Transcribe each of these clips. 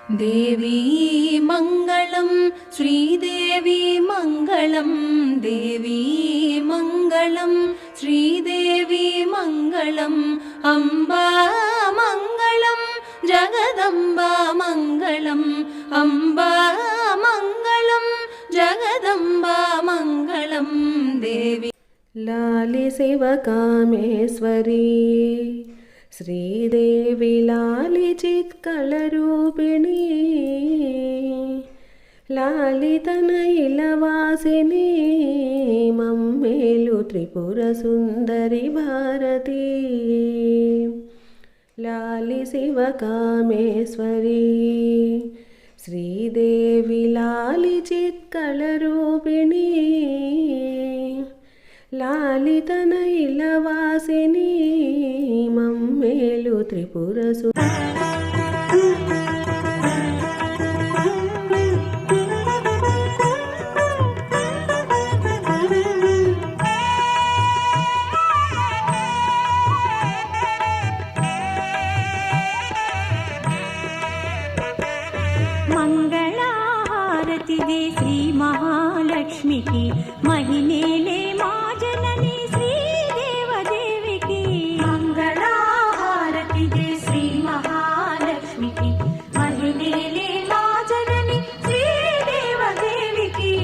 देवी मङ्गलं श्रीदेवी मङ्गलं देवी मङ्गलं श्रीदेवी मङ्गलम् अम्बा मङ्गलं जगदम्बा मङ्गलम् अम्बा मङ्गलं जगदम्बा मङ्गलं देवी लाली शिवकामेश्वरी श्रीदेवी लाली चित्कलरूपिणी लालितनैलवासिनी मम्मेलु त्रिपुरसुन्दरी भारती लाली शिवकामेश्वरी श्रीदेवी लाली चित्कलरूपिणी लालितनैलवासिनी मम्मेलु त्रिपुरसु मंगलाहारति दे श्री महालक्ष्मी की महिनेले मा जननी श्री देवदेवी की मंगलाहारति दे श्री महालक्ष्मी की महिनेले मा जननी श्री देवदेवी की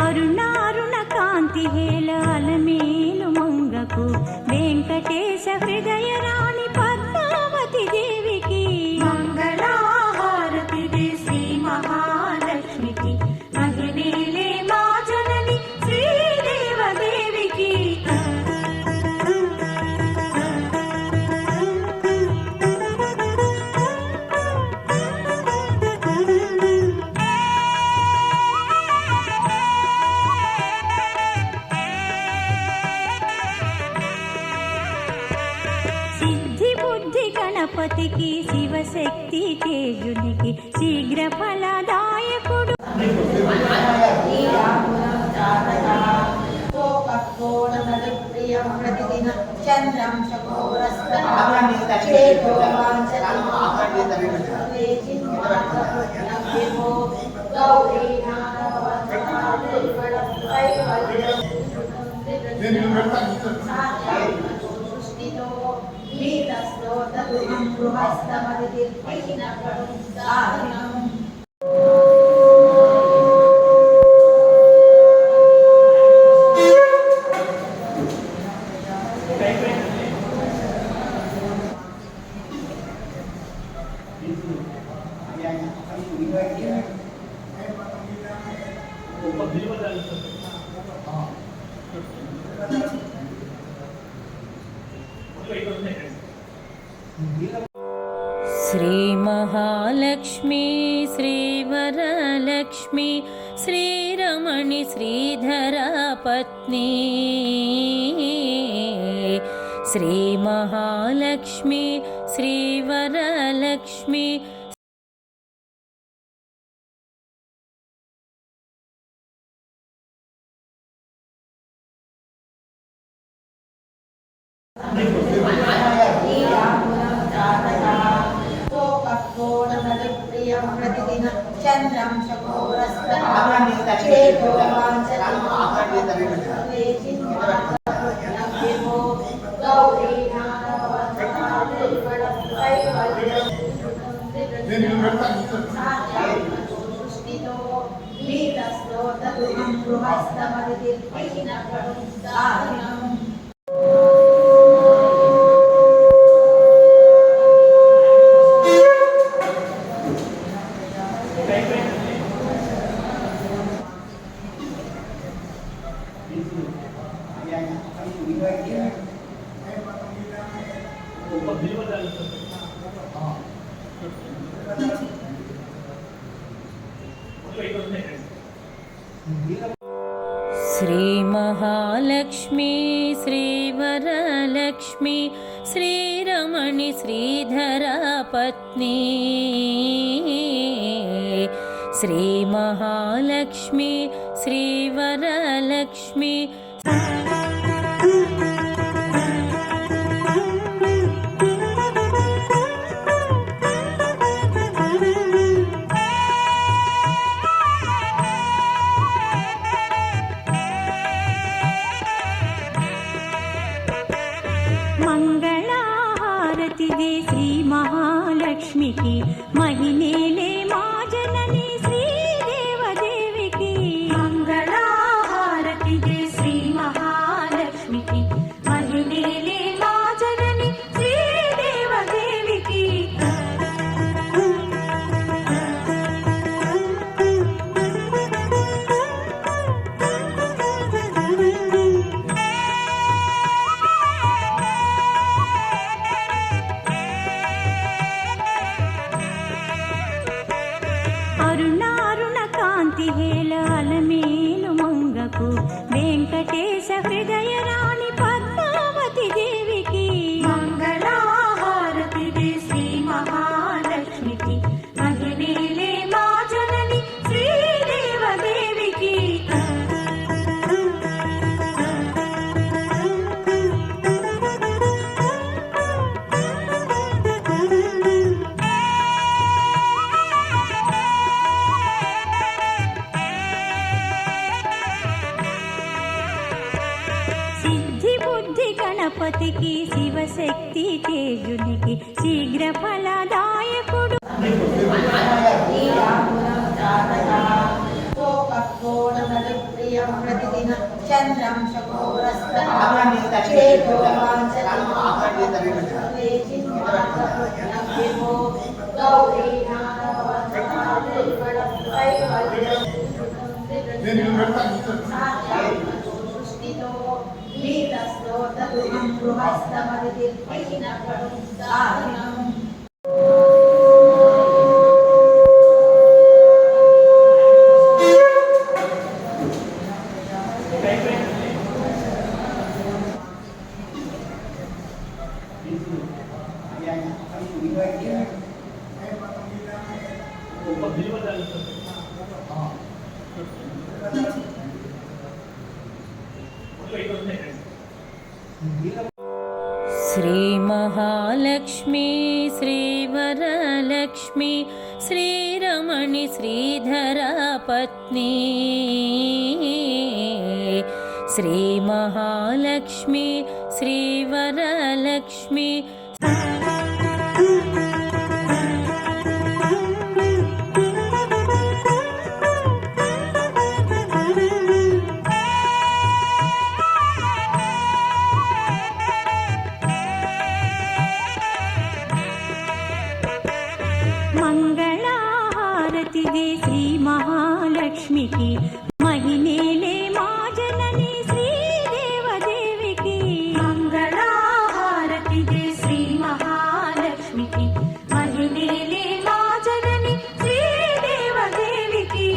అరుణారుణ కాంతి హేళ అలమేలు మంగకు వెంకటేశ హృదయ రాణి పద్మావతి దేవికి మంగళహారతి దే శ్రీ మహాలక్ష్మికి మహిళలే మా జనని శ్రీదేవదేవికి సిద్ధి బుద్ధి గణపతికి శివశక్తి తేజునికి శీఘ్ర ఫలదాయకుడు చంద్రం श्री महालक्ष्मी श्रीवरलक्ष्मी श्रीरमणि श्रीधरा पत्नी श्री महालक्ष्मी श्रीवरलक्ष्मी చంద్రం श्री महालक्ष्मी श्रीवरलक्ष्मी श्रीरमणि శ్రీధరా పత్ని శ్రీ మహాలక్ష్మి శ్రీవరలక్ష్మి మంగళహారతిదే శ్రీ మహాలక్ష్మికి మహిళలే మా జనని శ్రీదేవదేవికి మంగళహారతిదే శ్రీ మహాలక్ష్మికి మహిళలే మా జనని శ్రీదేవదేవికి అరుణారుణ కాంతి హేళ అలమేలు మంగకు వెంకటేశ హృదయ రాణి పద్మావతి దేవికి మంగళహారతిదే శ్రీ మహాలక్ష్మికి మహిళలే మా జనని శ్రీదేవదేవికి సిద్ధి బుద్ధి గణపతికి శివశక్తి తేజునికి శీఘ్ర ఫలదాయకుడు ప్రియం ప్రతిదిన చంద్రం శ్రీ మహాలక్ష్మి శ్రీవరలక్ష్మి శ్రీరమణి శ్రీధరా పత్ని శ్రీ మహాలక్ష్మి శ్రీవరలక్ష్మి మంగళహారతిదే శ్రీ మహాలక్ష్మికి మహిళలే మా జనని శ్రీదేవదేవికి మంగళహారతిదే శ్రీ మహాలక్ష్మికి మహిళలే మా జనని శ్రీదేవదేవికి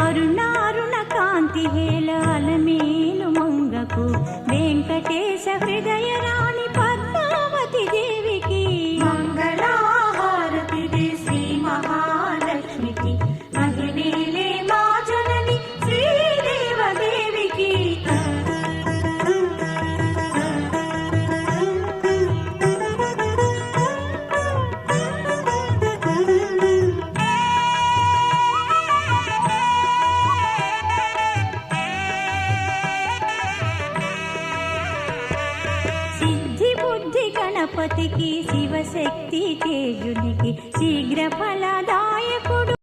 అరుణారుణ కాంతి హేళ అలమేలు మంగకు వెంకటేశ హృదయ రాణి పద్మావతి దేవికి మంగళహారతిదే శ్రీ మహాలక్ష్మికి మహిళలే మా జనని శ్రీదేవదేవికి సిద్ధి బుద్ధి గణపతికి శివశక్తి తేజునికి శీఘ్ర ఫలదాయకుడు